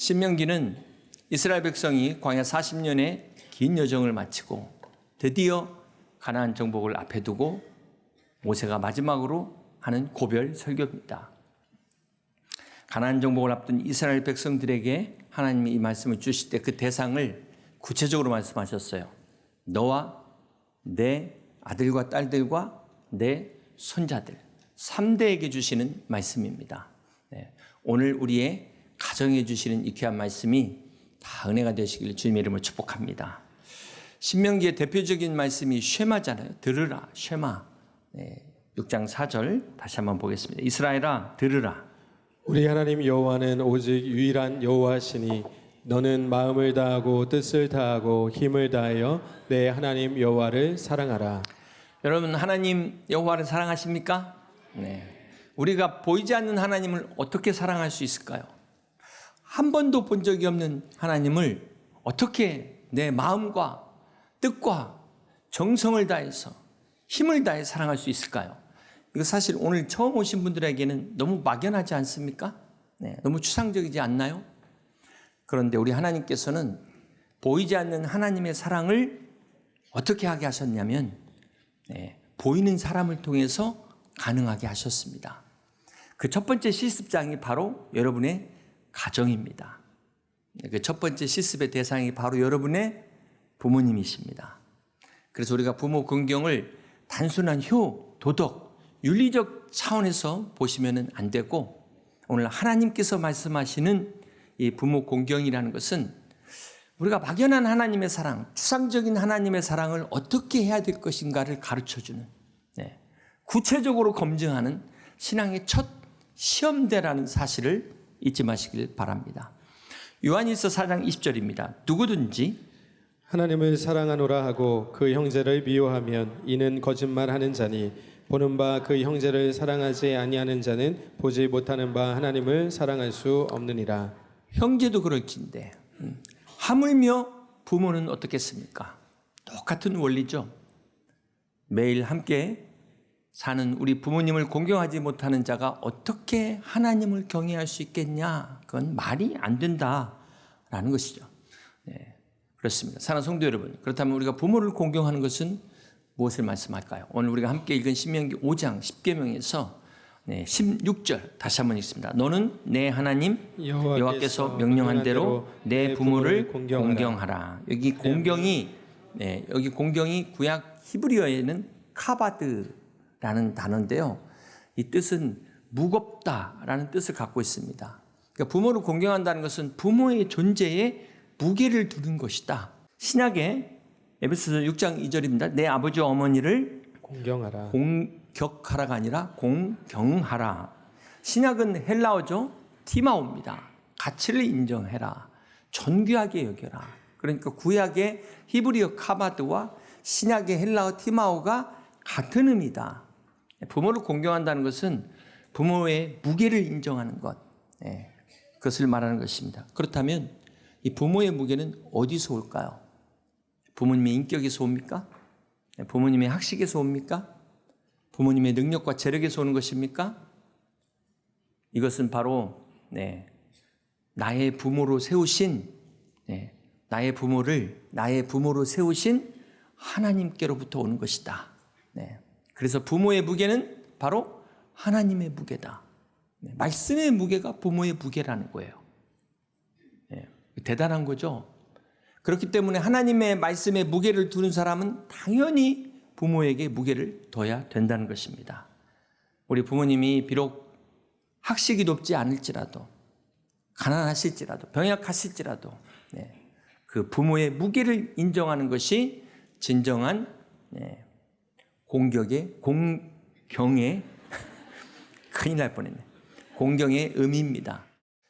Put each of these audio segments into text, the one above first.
신명기는 이스라엘 백성이 광야 40년의 긴 여정을 마치고 드디어 가나안 정복을 앞에 두고 모세가 마지막으로 하는 고별 설교입니다. 가나안 정복을 앞둔 이스라엘 백성들에게 하나님이 이 말씀을 주실 때 그 대상을 구체적으로 말씀하셨어요. 너와 내 아들과 딸들과 내 손자들 3대에게 주시는 말씀입니다. 오늘 우리의 가정에 주시는 이 귀한 말씀이 다 은혜가 되시길 주님의 이름으로 축복합니다. 신명기의 대표적인 말씀이 쉐마잖아요. 들으라, 쉐마. 6장 4절 다시 한번 보겠습니다. 이스라엘아 들으라. 우리 하나님 여호와는 오직 유일한 여호와시니 너는 마음을 다하고 뜻을 다하고 힘을 다하여 내 하나님 여호와를 사랑하라. 여러분 하나님 여호와를 사랑하십니까? 네. 우리가 보이지 않는 하나님을 어떻게 사랑할 수 있을까요? 한 번도 본 적이 없는 하나님을 어떻게 내 마음과 뜻과 정성을 다해서 힘을 다해 사랑할 수 있을까요? 이거 사실 오늘 처음 오신 분들에게는 너무 막연하지 않습니까? 네, 너무 추상적이지 않나요? 그런데 우리 하나님께서는 보이지 않는 하나님의 사랑을 어떻게 하게 하셨냐면 보이는 사람을 통해서 가능하게 하셨습니다. 그 첫 번째 실습장이 바로 여러분의 가정입니다. 그 첫 번째 실습의 대상이 바로 여러분의 부모님이십니다. 그래서 우리가 부모 긍정을 단순한 효, 도덕, 윤리적 차원에서 보시면 안 되고 오늘 하나님께서 말씀하시는 이 부모 공경이라는 것은 우리가 막연한 하나님의 사랑, 추상적인 하나님의 사랑을 어떻게 해야 될 것인가를 가르쳐주는 구체적으로 검증하는 신앙의 첫 시험대라는 사실을 잊지 마시길 바랍니다. 요한일서 4장 20절입니다. 누구든지 하나님을 사랑하노라 하고 그 형제를 미워하면 이는 거짓말하는 자니 보는 바 그 형제를 사랑하지 아니하는 자는 보지 못하는 바 하나님을 사랑할 수 없느니라. 형제도 그럴진데 하물며 부모는 어떻겠습니까? 똑같은 원리죠. 매일 함께 사는 우리 부모님을 공경하지 못하는 자가 어떻게 하나님을 경외할 수 있겠냐? 그건 말이 안 된다라는 것이죠. 네, 그렇습니다. 사랑하는 성도 여러분, 그렇다면 우리가 부모를 공경하는 것은 무엇을 말씀할까요? 오늘 우리가 함께 읽은 신명기 5장 10계명에서 16절 다시 한번 읽습니다. 너는 내 하나님 여호와께서 명령한 대로 내 부모를 공경하라. 여기 공경이 구약 히브리어에는 카바드라는 단어인데요. 이 뜻은 무겁다라는 뜻을 갖고 있습니다. 그러니까 부모를 공경한다는 것은 부모의 존재에 무게를 두는 것이다. 신약의 에베소서 6장 2절입니다. 내 아버지와 어머니를 공경하라. 공격하라가 아니라 공경하라. 신약은 헬라어죠. 티마오입니다. 가치를 인정해라. 존귀하게 여겨라. 그러니까 구약의 히브리어 카바드와 신약의 헬라어 티마오가 같은 의미다. 부모를 공경한다는 것은 부모의 무게를 인정하는 것, 그것을 말하는 것입니다. 그렇다면 이 부모의 무게는 어디서 올까요? 부모님의 인격에서 옵니까? 부모님의 학식에서 옵니까? 부모님의 능력과 재력에서 오는 것입니까? 이것은 바로 나의 부모로 세우신 나의 부모로 세우신 하나님께로부터 오는 것이다. 그래서 부모의 무게는 바로 하나님의 무게다. 말씀의 무게가 부모의 무게라는 거예요. 대단한 거죠. 그렇기 때문에 하나님의 말씀에 무게를 두는 사람은 당연히 부모에게 무게를 둬야 된다는 것입니다. 우리 부모님이 비록 학식이 높지 않을지라도 가난하실지라도 병약하실지라도 그 부모의 무게를 인정하는 것이 진정한 공경의 큰일 날 뻔했네. 공경의 의미입니다.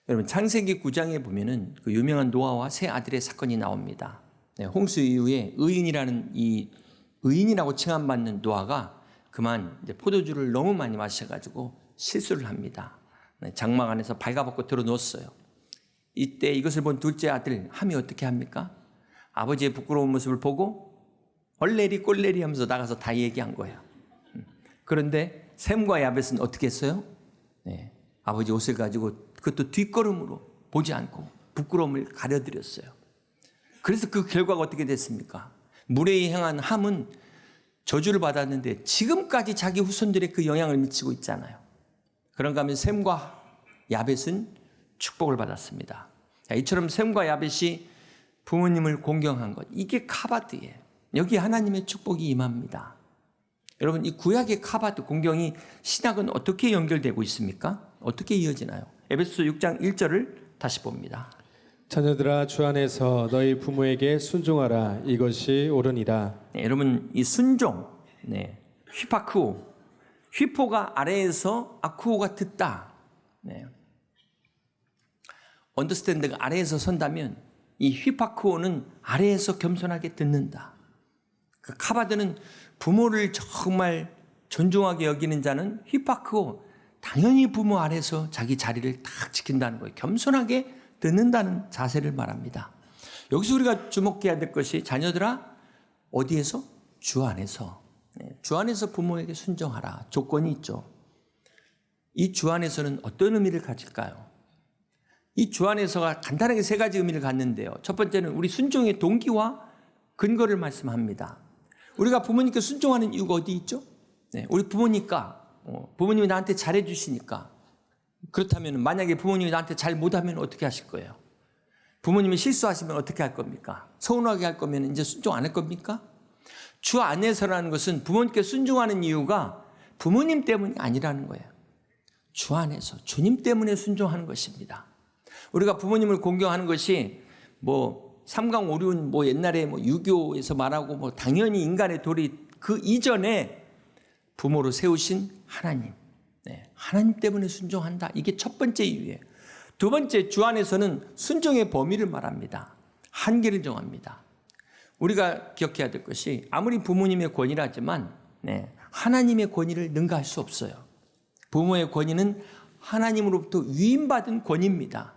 여러분 창세기 9장에 보면은 그 유명한 노아와 세 아들의 사건이 나옵니다. 홍수 이후에 의인이라고 칭함받는 노아가 그만 이제 포도주를 너무 많이 마셔가지고 실수를 합니다. 장막 안에서 발가벗고 들어놓았어요. 이때 이것을 본 둘째 아들 함이 어떻게 합니까? 아버지의 부끄러운 모습을 보고 얼레리 꼴레리 하면서 나가서 다 얘기한 거예요. 그런데 셈과 야벳은 어떻게 했어요? 아버지 옷을 가지고 그것도 뒷걸음으로 보지 않고 부끄러움을 가려드렸어요. 그래서 그 결과가 어떻게 됐습니까? 무례히 행한 함은 저주를 받았는데 지금까지 자기 후손들의 그 영향을 미치고 있잖아요. 그런가 하면 셈과 야벳은 축복을 받았습니다. 자, 이처럼 셈과 야벳이 부모님을 공경한 것, 이게 카바드예요. 여기 하나님의 축복이 임합니다. 여러분, 이 구약의 카바드 공경이 신약은 어떻게 연결되고 있습니까? 어떻게 이어지나요? 에베소서 6장 1절을 다시 봅니다. 자녀들아 주 안에서 너희 부모에게 순종하라. 이것이 옳으니라. 네, 여러분, 이 순종, 휘파크오, 휘포가 아래에서 아쿠오가 듣다. 언더스탠드가 아래에서 선다면 이 휘파크오는 아래에서 겸손하게 듣는다. 그 카바드는 부모를 정말 존중하게 여기는 자는 휘파크오, 당연히 부모 아래서 자기 자리를 딱 지킨다는 거예요. 겸손하게 듣는다는 자세를 말합니다. 여기서 우리가 주목해야 될 것이 자녀들아 어디에서? 주 안에서. 주 안에서 부모에게 순종하라. 조건이 있죠. 이 주 안에서는 어떤 의미를 가질까요? 이 주 안에서가 간단하게 세 가지 의미를 갖는데요. 첫 번째는 우리 순종의 동기와 근거를 말씀합니다. 우리가 부모님께 순종하는 이유가 어디 있죠? 우리 부모니까, 부모님이 나한테 잘해 주시니까. 그렇다면 만약에 부모님이 나한테 잘 못하면 어떻게 하실 거예요? 부모님이 실수하시면 어떻게 할 겁니까? 서운하게 할 거면 이제 순종 안 할 겁니까? 주 안에서라는 것은 부모님께 순종하는 이유가 부모님 때문이 아니라는 거예요. 주 안에서 주님 때문에 순종하는 것입니다. 우리가 부모님을 공경하는 것이 삼강오륜 옛날에 유교에서 말하고 당연히 인간의 도리 그 이전에 부모로 세우신 하나님. 하나님 때문에 순종한다. 이게 첫 번째 이유예요. 두 번째, 주 안에서는 순종의 범위를 말합니다. 한계를 정합니다. 우리가 기억해야 될 것이 아무리 부모님의 권위라지만 하나님의 권위를 능가할 수 없어요. 부모의 권위는 하나님으로부터 위임받은 권위입니다.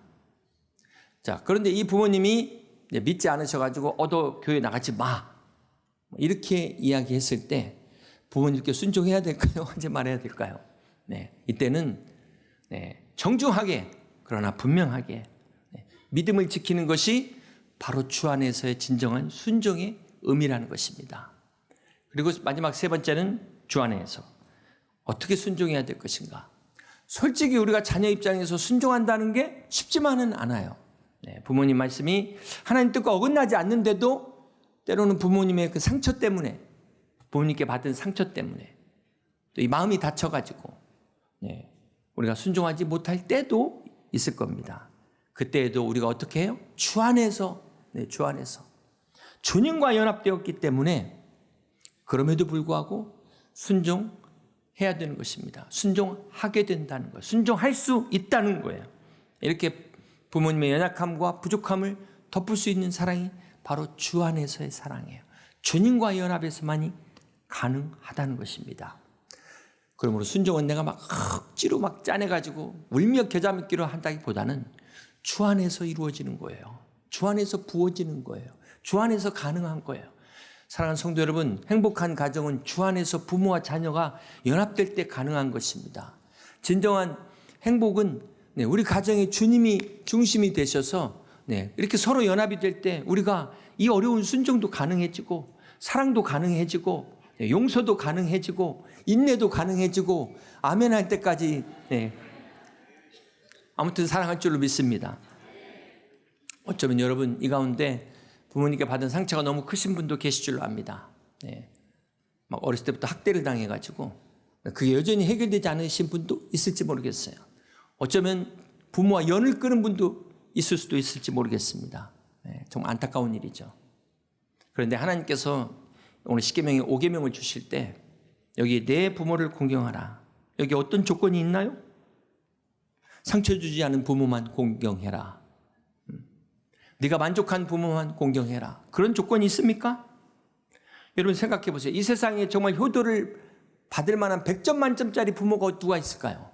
자, 그런데 이 부모님이 믿지 않으셔가지고 교회 나가지 마. 이렇게 이야기했을 때 부모님께 순종해야 될까요? 하지 말아야 될까요? 이때는 정중하게 그러나 분명하게 믿음을 지키는 것이 바로 주 안에서의 진정한 순종의 의미라는 것입니다. 그리고 마지막 세 번째는 주 안에서 어떻게 순종해야 될 것인가. 솔직히 우리가 자녀 입장에서 순종한다는 게 쉽지만은 않아요. 부모님 말씀이 하나님 뜻과 어긋나지 않는데도 때로는 부모님의 그 상처 때문에, 부모님께 받은 상처 때문에 또 이 마음이 다쳐가지고 우리가 순종하지 못할 때도 있을 겁니다. 그때에도 우리가 어떻게 해요? 주 안에서, 주 안에서 주님과 연합되었기 때문에 그럼에도 불구하고 순종해야 되는 것입니다. 순종하게 된다는 거예요. 순종할 수 있다는 거예요. 이렇게 부모님의 연약함과 부족함을 덮을 수 있는 사랑이 바로 주 안에서의 사랑이에요. 주님과 연합에서만이 가능하다는 것입니다. 그러므로 순종은 내가 억지로 짜내가지고 울며 겨자 먹기로 한다기보다는 주 안에서 이루어지는 거예요. 주 안에서 부어지는 거예요. 주 안에서 가능한 거예요. 사랑하는 성도 여러분, 행복한 가정은 주 안에서 부모와 자녀가 연합될 때 가능한 것입니다. 진정한 행복은 우리 가정에 주님이 중심이 되셔서 이렇게 서로 연합이 될 때 우리가 이 어려운 순종도 가능해지고 사랑도 가능해지고 용서도 가능해지고 인내도 가능해지고 아멘 할 때까지 아무튼 사랑할 줄로 믿습니다. 어쩌면 여러분 이 가운데 부모님께 받은 상처가 너무 크신 분도 계실 줄로 압니다. 막 어렸을 때부터 학대를 당해가지고 그게 여전히 해결되지 않으신 분도 있을지 모르겠어요. 어쩌면 부모와 연을 끊은 분도 있을 수도 있을지 모르겠습니다. 정말 안타까운 일이죠. 그런데 하나님께서 오늘 십계명의 5계명을 주실 때 여기 내 부모를 공경하라. 여기 어떤 조건이 있나요? 상처 주지 않은 부모만 공경해라. 네가 만족한 부모만 공경해라. 그런 조건이 있습니까? 여러분 생각해 보세요. 이 세상에 정말 효도를 받을 만한 100점 만점짜리 부모가 누가 있을까요?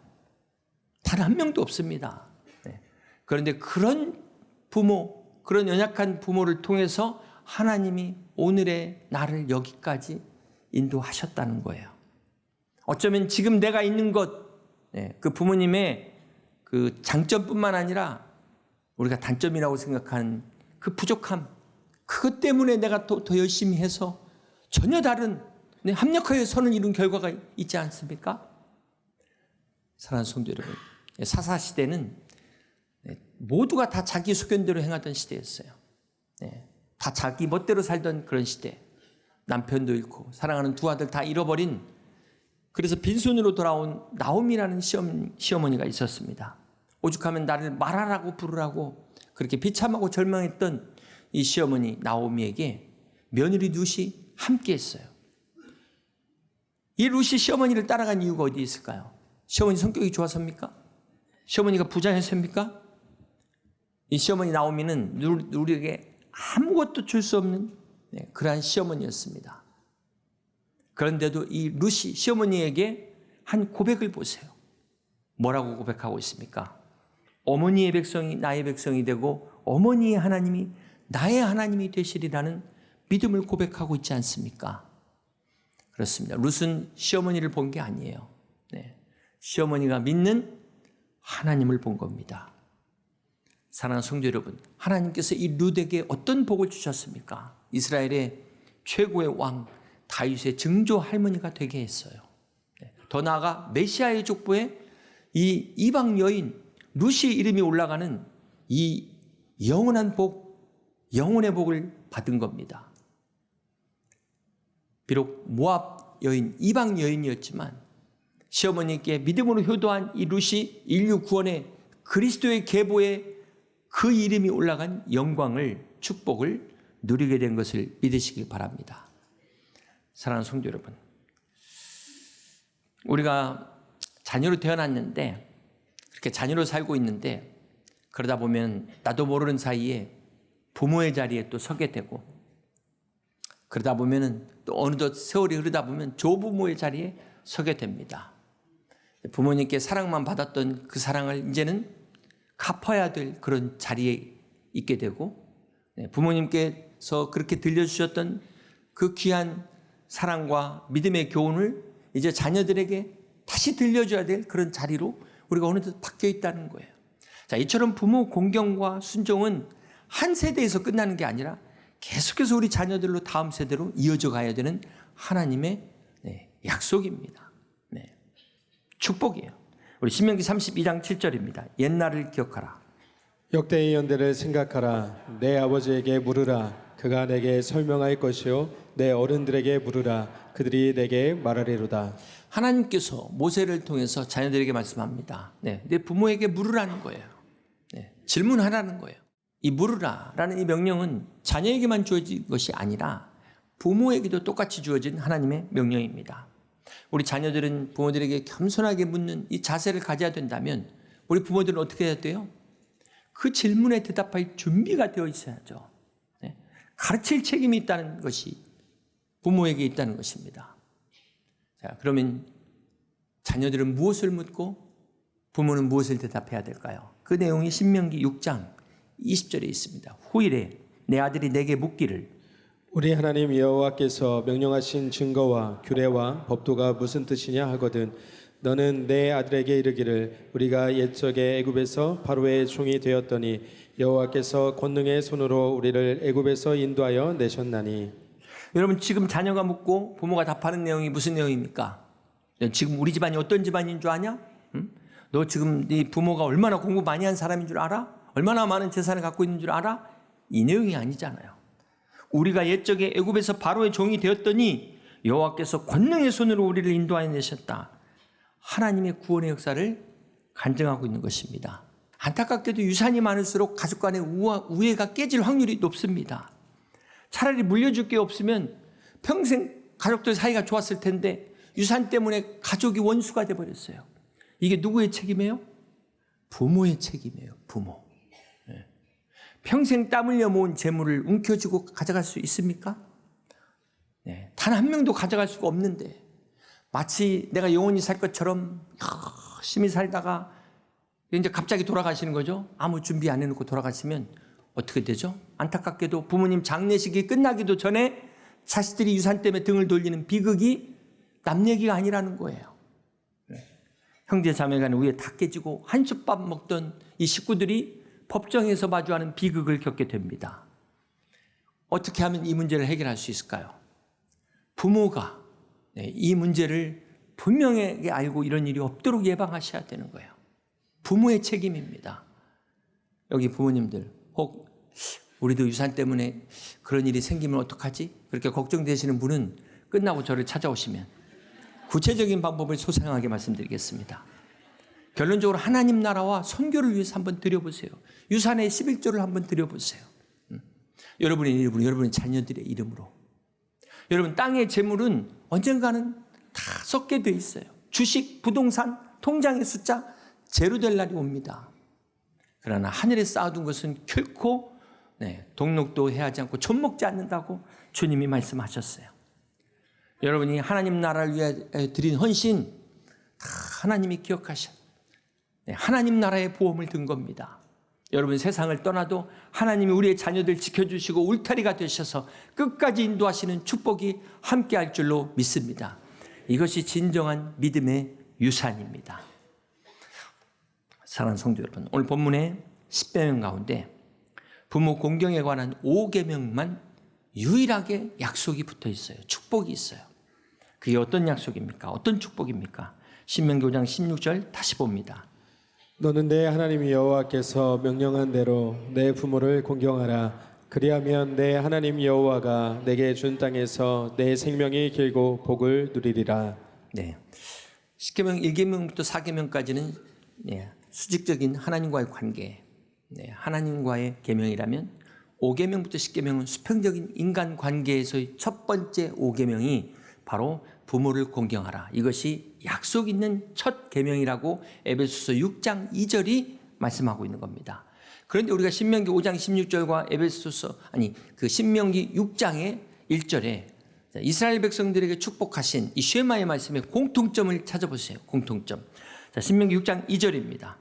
단 한 명도 없습니다. 그런데 그런 부모, 그런 연약한 부모를 통해서 하나님이 오늘의 나를 여기까지 인도하셨다는 거예요. 어쩌면 지금 내가 있는 것, 그 부모님의 그 장점뿐만 아니라 우리가 단점이라고 생각하는 그 부족함, 그것 때문에 내가 더 열심히 해서 전혀 다른 합력하여 선을 이룬 결과가 있지 않습니까? 사랑하는 성도 여러분, 사사시대는 모두가 다 자기 소견대로 행하던 시대였어요. 다 자기 멋대로 살던 그런 시대. 남편도 잃고 사랑하는 두 아들 다 잃어버린, 그래서 빈손으로 돌아온 나오미라는 시어머니가 있었습니다. 오죽하면 나를 말하라고 부르라고 그렇게 비참하고 절망했던 이 시어머니 나오미에게 며느리 룻이 함께 했어요. 이 룻이 시어머니를 따라간 이유가 어디 있을까요? 시어머니 성격이 좋아서입니까? 시어머니가 부자였습니까? 이 시어머니 나오미는 룻에게 아무것도 줄 수 없는 그러한 시어머니였습니다. 그런데도 이 룻이 시어머니에게 한 고백을 보세요. 뭐라고 고백하고 있습니까? 어머니의 백성이 나의 백성이 되고 어머니의 하나님이 나의 하나님이 되시리라는 믿음을 고백하고 있지 않습니까? 그렇습니다. 룻은 시어머니를 본 게 아니에요. 시어머니가 믿는 하나님을 본 겁니다. 사랑하는 성도 여러분, 하나님께서 이 룻에게 어떤 복을 주셨습니까? 이스라엘의 최고의 왕 다윗의 증조 할머니가 되게 했어요. 더 나아가 메시아의 족보에 이 이방 여인 룻이 이름이 올라가는 이 영원한 복, 영혼의 복을 받은 겁니다. 비록 모압 여인, 이방 여인이었지만 시어머니께 믿음으로 효도한 이 룻이 인류 구원의 그리스도의 계보에 그 이름이 올라간 영광을, 축복을 누리게 된 것을 믿으시길 바랍니다. 사랑하는 성도 여러분, 우리가 자녀로 태어났는데 그렇게 자녀로 살고 있는데 그러다 보면 나도 모르는 사이에 부모의 자리에 또 서게 되고 그러다 보면은 또 어느덧 세월이 흐르다 보면 조부모의 자리에 서게 됩니다. 부모님께 사랑만 받았던 그 사랑을 이제는 갚아야 될 그런 자리에 있게 되고 부모님께서 그렇게 들려주셨던 그 귀한 사랑과 믿음의 교훈을 이제 자녀들에게 다시 들려줘야 될 그런 자리로 우리가 어느덧 바뀌어 있다는 거예요. 자, 이처럼 부모 공경과 순종은 한 세대에서 끝나는 게 아니라 계속해서 우리 자녀들로 다음 세대로 이어져 가야 되는 하나님의 약속입니다. 축복이에요. 우리 신명기 32장 7절입니다. 옛날을 기억하라. 역대의 연대를 생각하라. 내 아버지에게 물으라. 그가 내게 설명할 것이요 내 어른들에게 물으라. 그들이 내게 말하리로다. 하나님께서 모세를 통해서 자녀들에게 말씀합니다. 내 부모에게 물으라는 거예요. 질문하라는 거예요. 이 물으라라는 이 명령은 자녀에게만 주어진 것이 아니라 부모에게도 똑같이 주어진 하나님의 명령입니다. 우리 자녀들은 부모들에게 겸손하게 묻는 이 자세를 가져야 된다면 우리 부모들은 어떻게 해야 돼요? 그 질문에 대답할 준비가 되어 있어야죠. 가르칠 책임이 있다는 것이 부모에게 있다는 것입니다. 자, 그러면 자녀들은 무엇을 묻고 부모는 무엇을 대답해야 될까요? 그 내용이 신명기 6장 20절에 있습니다. 후일에 내 아들이 내게 묻기를 우리 하나님 여호와께서 명령하신 증거와 규례와 법도가 무슨 뜻이냐 하거든 너는 내 아들에게 이르기를 우리가 옛적에 애굽에서 바로의 종이 되었더니 여호와께서 권능의 손으로 우리를 애굽에서 인도하여 내셨나니. 여러분, 지금 자녀가 묻고 부모가 답하는 내용이 무슨 내용입니까? 지금 우리 집안이 어떤 집안인 줄 아냐? 너 지금 네 부모가 얼마나 공부 많이 한 사람인 줄 알아? 얼마나 많은 재산을 갖고 있는 줄 알아? 이 내용이 아니잖아요. 우리가 옛적에 애굽에서 바로의 종이 되었더니 여호와께서 권능의 손으로 우리를 인도하여 내셨다. 하나님의 구원의 역사를 간증하고 있는 것입니다. 안타깝게도 유산이 많을수록 가족 간의 우애가 깨질 확률이 높습니다. 차라리 물려줄 게 없으면 평생 가족들 사이가 좋았을 텐데 유산 때문에 가족이 원수가 돼버렸어요. 이게 누구의 책임이에요? 부모의 책임이에요. 부모. 평생 땀 흘려 모은 재물을 움켜쥐고 가져갈 수 있습니까? 단 한 명도 가져갈 수가 없는데 마치 내가 영원히 살 것처럼 열심히 살다가 이제 갑자기 돌아가시는 거죠. 아무 준비 안 해놓고 돌아가시면 어떻게 되죠? 안타깝게도 부모님 장례식이 끝나기도 전에 자식들이 유산 때문에 등을 돌리는 비극이 남 얘기가 아니라는 거예요. 형제 자매 간의 우애 다 깨지고 한솥밥 먹던 이 식구들이 법정에서 마주하는 비극을 겪게 됩니다. 어떻게 하면 이 문제를 해결할 수 있을까요? 부모가 이 문제를 분명하게 알고 이런 일이 없도록 예방하셔야 되는 거예요. 부모의 책임입니다. 여기 부모님들 혹 우리도 유산 때문에 그런 일이 생기면 어떡하지? 그렇게 걱정되시는 분은 끝나고 저를 찾아오시면 구체적인 방법을 소상하게 말씀드리겠습니다. 결론적으로 하나님 나라와 선교를 위해서 한번 드려보세요. 유산의 11조를 한번 드려보세요. 여러분의 이름으로, 여러분의 자녀들의 이름으로. 여러분, 땅의 재물은 언젠가는 다 썩게 돼 있어요. 주식, 부동산, 통장의 숫자 제로 될 날이 옵니다. 그러나 하늘에 쌓아둔 것은 결코 동록도 해하지 않고 젖먹지 않는다고 주님이 말씀하셨어요. 여러분이 하나님 나라를 위해 드린 헌신 다 하나님이 기억하셔. 하나님 나라의 보험을 든 겁니다. 여러분 세상을 떠나도 하나님이 우리의 자녀들 지켜주시고 울타리가 되셔서 끝까지 인도하시는 축복이 함께할 줄로 믿습니다. 이것이 진정한 믿음의 유산입니다. 사랑하는 성도 여러분, 오늘 본문의 10계명 가운데 부모 공경에 관한 5계명만 유일하게 약속이 붙어 있어요. 축복이 있어요. 그게 어떤 약속입니까? 어떤 축복입니까? 신명기 5장 16절 다시 봅니다. 너는 내 하나님 여호와께서 명령한 대로 내 부모를 공경하라. 그리하면 내 하나님 여호와가 내게 준 땅에서 내 생명이 길고 복을 누리리라. 네, 10계명 1계명부터 4계명까지는 수직적인 하나님과의 관계, 하나님과의 계명이라면 5계명부터 10계명은 수평적인 인간 관계에서의 첫 번째 5계명이 바로 부모를 공경하라. 이것이 약속 있는 첫 계명이라고 에베소서 6장 2절이 말씀하고 있는 겁니다. 그런데 우리가 신명기 5장 16절과 신명기 6장의 1절에 이스라엘 백성들에게 축복하신 이 쉐마의 말씀의 공통점을 찾아보세요. 공통점. 신명기 6장 2절입니다.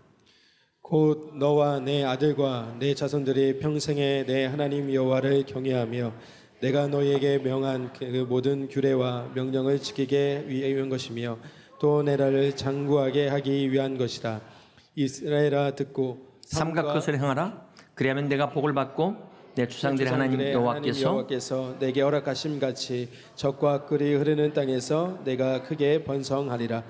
곧 너와 내 아들과 내 자손들이 평생에 내 하나님 여호와를 경외하며 내가 너희에게 명한 그 모든 규례와 명령을 지키게 위한 것이며 또 내 나라를 장구하게 하기 위한 것이라. 이스라엘아 듣고 삼가 것을 행하라. 그리하면 내가 복을 받고 내 주상들의 하나님 여호와께서 내게 허락하심 같이 적과 꿀이 흐르는 땅에서 내가 크게 번성하리라.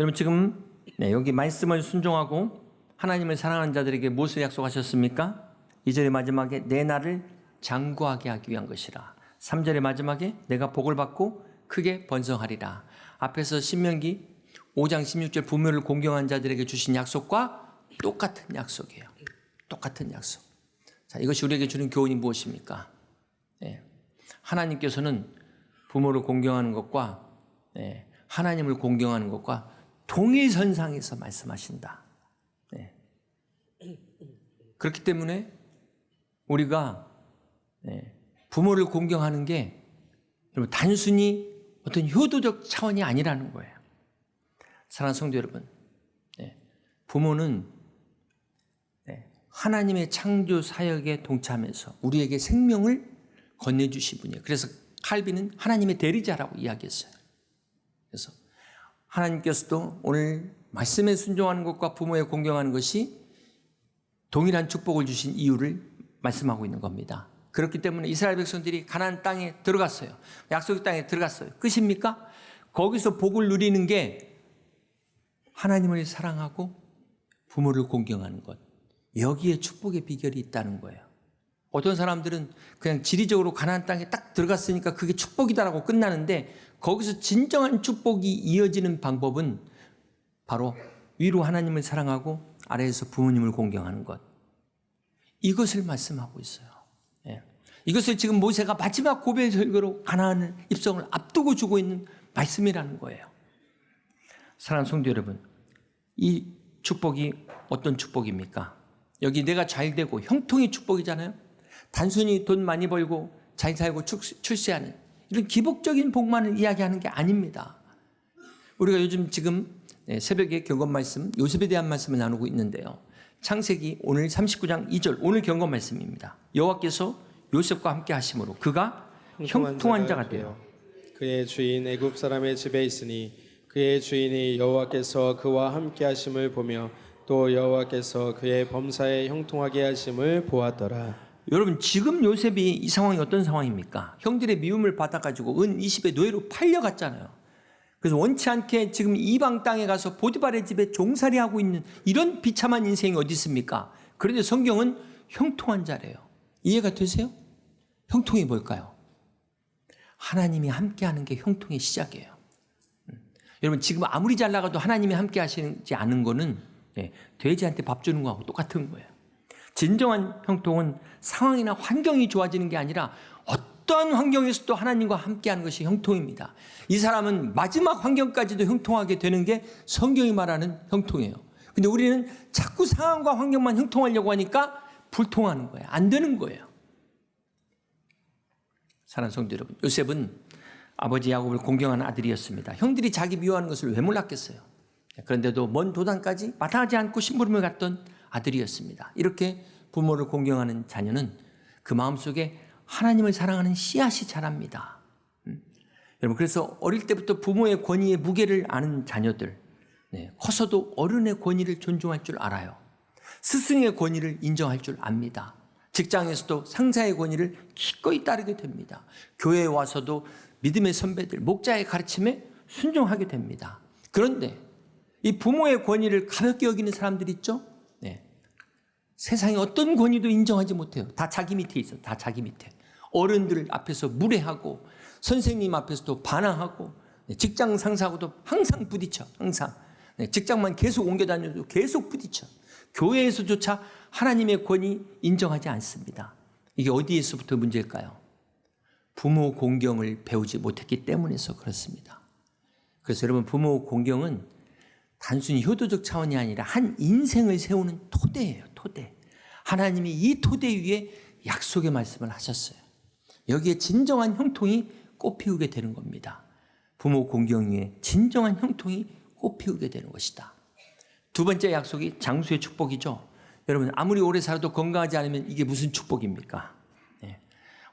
여러분 지금 여기 말씀을 순종하고 하나님을 사랑하는 자들에게 무엇을 약속하셨습니까? 2절의 마지막에 내 나를 장구하게 하기 위한 것이라. 3절의 마지막에 내가 복을 받고 크게 번성하리라. 앞에서 신명기 5장 16절 부모를 공경한 자들에게 주신 약속과 똑같은 약속이에요. 똑같은 약속. 자, 이것이 우리에게 주는 교훈이 무엇입니까? 하나님께서는 부모를 공경하는 것과 하나님을 공경하는 것과 동일선상에서 말씀하신다. 그렇기 때문에 우리가 부모를 공경하는 게 여러분 단순히 어떤 효도적 차원이 아니라는 거예요. 사랑하는 성도 여러분, 부모는 하나님의 창조 사역에 동참해서 우리에게 생명을 건네주신 분이에요. 그래서 칼빈은 하나님의 대리자라고 이야기했어요. 그래서 하나님께서도 오늘 말씀에 순종하는 것과 부모에 공경하는 것이 동일한 축복을 주신 이유를 말씀하고 있는 겁니다. 그렇기 때문에 이스라엘 백성들이 가나안 땅에 들어갔어요. 약속의 땅에 들어갔어요. 끝입니까? 거기서 복을 누리는 게 하나님을 사랑하고 부모를 공경하는 것. 여기에 축복의 비결이 있다는 거예요. 어떤 사람들은 그냥 지리적으로 가나안 땅에 딱 들어갔으니까 그게 축복이다라고 끝나는데 거기서 진정한 축복이 이어지는 방법은 바로 위로 하나님을 사랑하고 아래에서 부모님을 공경하는 것. 이것을 말씀하고 있어요. 이것을 지금 모세가 마지막 고백 설교로 가나안 입성을 앞두고 주고 있는 말씀이라는 거예요. 사랑하는 성도 여러분, 이 축복이 어떤 축복입니까? 여기 내가 잘 되고 형통의 축복이잖아요. 단순히 돈 많이 벌고 잘 살고 출세하는 이런 기복적인 복만을 이야기하는 게 아닙니다. 우리가 요즘 지금 새벽에 경건 말씀, 요셉에 대한 말씀을 나누고 있는데요. 창세기 오늘 39장 2절 오늘 경건 말씀입니다. 여호와께서 요셉과 함께 하심으로 그가 형통한 자가 되어 그의 주인 애굽 사람의 집에 있으니 그의 주인이 여호와께서 그와 함께 하심을 보며 또 여호와께서 그의 범사에 형통하게 하심을 보았더라. 여러분, 지금 요셉이 이 상황이 어떤 상황입니까? 형들의 미움을 받아가지고 은 20의 노예로 팔려갔잖아요. 그래서 원치 않게 지금 이방 땅에 가서 보디발의 집에 종살이하고 있는 이런 비참한 인생이 어디 있습니까? 그런데 성경은 형통한 자래요. 이해가 되세요? 형통이 뭘까요? 하나님이 함께하는 게 형통의 시작이에요. 여러분, 지금 아무리 잘 나가도 하나님이 함께 하시지 않은 거는 돼지한테 밥 주는 거하고 똑같은 거예요. 진정한 형통은 상황이나 환경이 좋아지는 게 아니라 어떠한 환경에서도 하나님과 함께하는 것이 형통입니다. 이 사람은 마지막 환경까지도 형통하게 되는 게 성경이 말하는 형통이에요. 근데 우리는 자꾸 상황과 환경만 형통하려고 하니까 불통하는 거예요. 안 되는 거예요. 사랑하는 성도 여러분, 요셉은 아버지 야곱을 공경하는 아들이었습니다. 형들이 자기 미워하는 것을 왜 몰랐겠어요? 그런데도 먼 도단까지 마다하지 않고 심부름을 갔던 아들이었습니다. 이렇게 부모를 공경하는 자녀는 그 마음속에 하나님을 사랑하는 씨앗이 자랍니다. 여러분, 그래서 어릴 때부터 부모의 권위의 무게를 아는 자녀들, 커서도 어른의 권위를 존중할 줄 알아요. 스승의 권위를 인정할 줄 압니다. 직장에서도 상사의 권위를 기꺼이 따르게 됩니다. 교회에 와서도 믿음의 선배들, 목자의 가르침에 순종하게 됩니다. 그런데 이 부모의 권위를 가볍게 여기는 사람들 있죠? 세상에 어떤 권위도 인정하지 못해요. 다 자기 밑에 있어. 다 자기 밑에. 어른들 앞에서 무례하고 선생님 앞에서도 반항하고 직장 상사하고도 항상 부딪혀. 항상. 직장만 계속 옮겨 다녀도 계속 부딪혀. 교회에서조차 하나님의 권위 인정하지 않습니다. 이게 어디에서부터 문제일까요? 부모 공경을 배우지 못했기 때문에서 그렇습니다. 그래서 여러분, 부모 공경은 단순히 효도적 차원이 아니라 한 인생을 세우는 토대예요. 토대. 하나님이 이 토대 위에 약속의 말씀을 하셨어요. 여기에 진정한 형통이 꽃피우게 되는 겁니다. 부모 공경 위에 진정한 형통이 꽃피우게 되는 것이다. 두 번째 약속이 장수의 축복이죠. 여러분, 아무리 오래 살아도 건강하지 않으면 이게 무슨 축복입니까?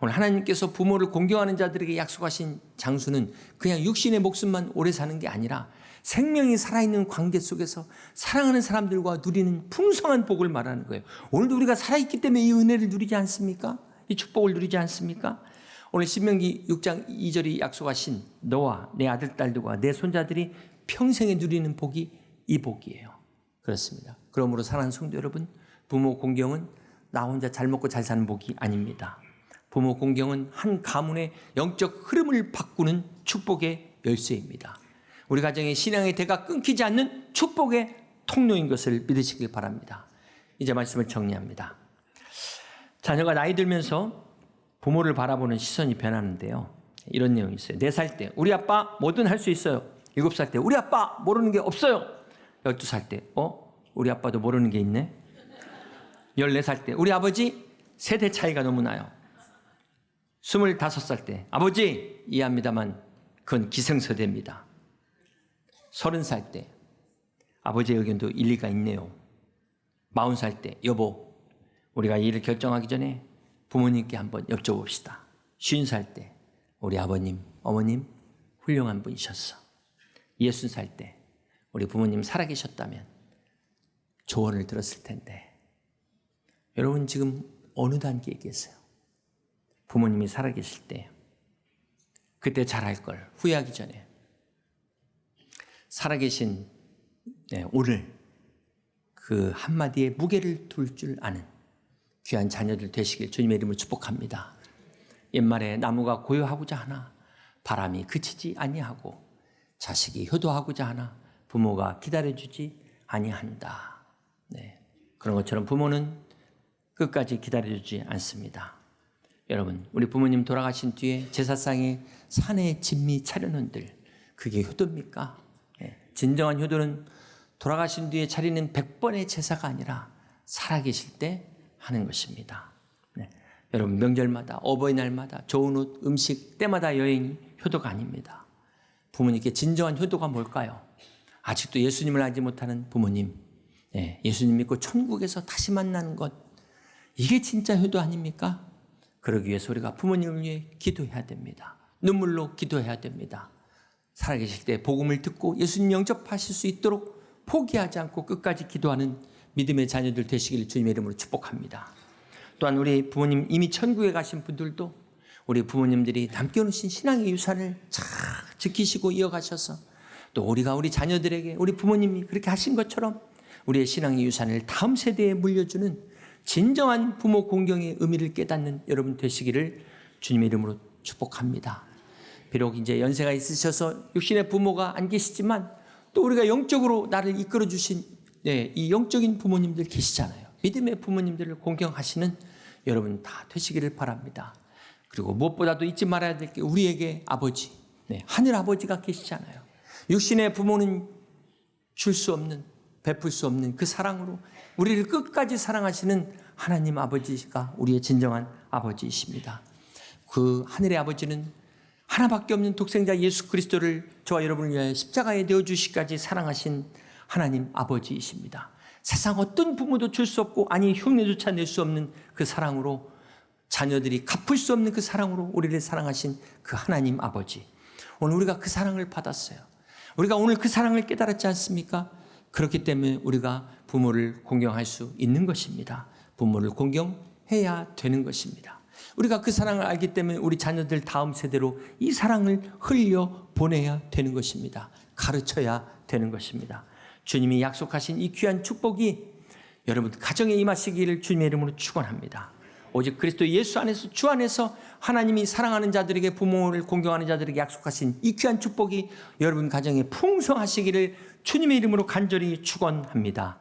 오늘 하나님께서 부모를 공경하는 자들에게 약속하신 장수는 그냥 육신의 목숨만 오래 사는 게 아니라 생명이 살아있는 관계 속에서 사랑하는 사람들과 누리는 풍성한 복을 말하는 거예요. 오늘도 우리가 살아있기 때문에 이 은혜를 누리지 않습니까? 이 축복을 누리지 않습니까? 오늘 신명기 6장 2절이 약속하신 너와 내 아들, 딸들과 내 손자들이 평생에 누리는 복이 이 복이에요. 그렇습니다. 그러므로 사랑하는 성도 여러분, 부모 공경은 나 혼자 잘 먹고 잘 사는 복이 아닙니다. 부모 공경은 한 가문의 영적 흐름을 바꾸는 축복의 열쇠입니다. 우리 가정의 신앙의 대가 끊기지 않는 축복의 통로인 것을 믿으시길 바랍니다. 이제 말씀을 정리합니다. 자녀가 나이 들면서 부모를 바라보는 시선이 변하는데요. 이런 내용이 있어요. 4살 때 우리 아빠 뭐든 할 수 있어요. 7살 때 우리 아빠 모르는 게 없어요. 12살 때 우리 아빠도 모르는 게 있네. 14살 때 우리 아버지 세대 차이가 너무 나요. 25살 때 아버지 이해합니다만 그건 기성세대입니다. 30살 때 아버지의 의견도 일리가 있네요. 40살 때 여보 우리가 이 일을 결정하기 전에 부모님께 한번 여쭤봅시다. 50살 때 우리 아버님 어머님 훌륭한 분이셨어. 60살 때 우리 부모님 살아계셨다면 조언을 들었을 텐데. 여러분 지금 어느 단계에 계세요? 부모님이 살아계실 때 그때 잘할 걸 후회하기 전에 살아계신 오늘 그 한마디에 무게를 둘 줄 아는 귀한 자녀들 되시길 주님의 이름으로 축복합니다. 옛말에 나무가 고요하고자 하나 바람이 그치지 아니하고 자식이 효도하고자 하나 부모가 기다려주지 아니한다. 그런 것처럼 부모는 끝까지 기다려주지 않습니다. 여러분 우리 부모님 돌아가신 뒤에 제사상에 산에 진미 차려놓은들 그게 효도입니까? 진정한 효도는 돌아가신 뒤에 차리는 100번의 제사가 아니라 살아계실 때 하는 것입니다. 여러분 명절마다 어버이날마다 좋은 옷, 음식, 때마다 여행이 효도가 아닙니다. 부모님께 진정한 효도가 뭘까요? 아직도 예수님을 알지 못하는 부모님, 예수님 믿고 천국에서 다시 만나는 것, 이게 진짜 효도 아닙니까? 그러기 위해서 우리가 부모님을 위해 기도해야 됩니다. 눈물로 기도해야 됩니다. 살아계실 때 복음을 듣고 예수님 영접하실 수 있도록 포기하지 않고 끝까지 기도하는 믿음의 자녀들 되시기를 주님의 이름으로 축복합니다. 또한 우리 부모님 이미 천국에 가신 분들도 우리 부모님들이 남겨놓으신 신앙의 유산을 잘 지키시고 이어가셔서 또 우리가 우리 자녀들에게 우리 부모님이 그렇게 하신 것처럼 우리의 신앙의 유산을 다음 세대에 물려주는 진정한 부모 공경의 의미를 깨닫는 여러분 되시기를 주님의 이름으로 축복합니다. 비록 이제 연세가 있으셔서 육신의 부모가 안 계시지만 또 우리가 영적으로 나를 이끌어 주신 이 영적인 부모님들 계시잖아요. 믿음의 부모님들을 공경하시는 여러분 다 되시기를 바랍니다. 그리고 무엇보다도 잊지 말아야 될 게 우리에게 아버지, 하늘 아버지가 계시잖아요. 육신의 부모는 줄 수 없는, 베풀 수 없는 그 사랑으로 우리를 끝까지 사랑하시는 하나님 아버지가 우리의 진정한 아버지이십니다. 그 하늘의 아버지는 하나밖에 없는 독생자 예수 그리스도를 저와 여러분을 위하여 십자가에 내어주시기까지 사랑하신 하나님 아버지이십니다. 세상 어떤 부모도 줄 수 없고 아니 흉내조차 낼 수 없는 그 사랑으로 자녀들이 갚을 수 없는 그 사랑으로 우리를 사랑하신 그 하나님 아버지. 오늘 우리가 그 사랑을 받았어요. 우리가 오늘 그 사랑을 깨달았지 않습니까? 그렇기 때문에 우리가 부모를 공경할 수 있는 것입니다. 부모를 공경해야 되는 것입니다. 우리가 그 사랑을 알기 때문에 우리 자녀들 다음 세대로 이 사랑을 흘려 보내야 되는 것입니다. 가르쳐야 되는 것입니다. 주님이 약속하신 이 귀한 축복이 여러분 가정에 임하시기를 주님의 이름으로 축원합니다. 오직 그리스도 예수 안에서 주 안에서 하나님이 사랑하는 자들에게 부모를 공경하는 자들에게 약속하신 이 귀한 축복이 여러분 가정에 풍성하시기를 주님의 이름으로 간절히 축원합니다.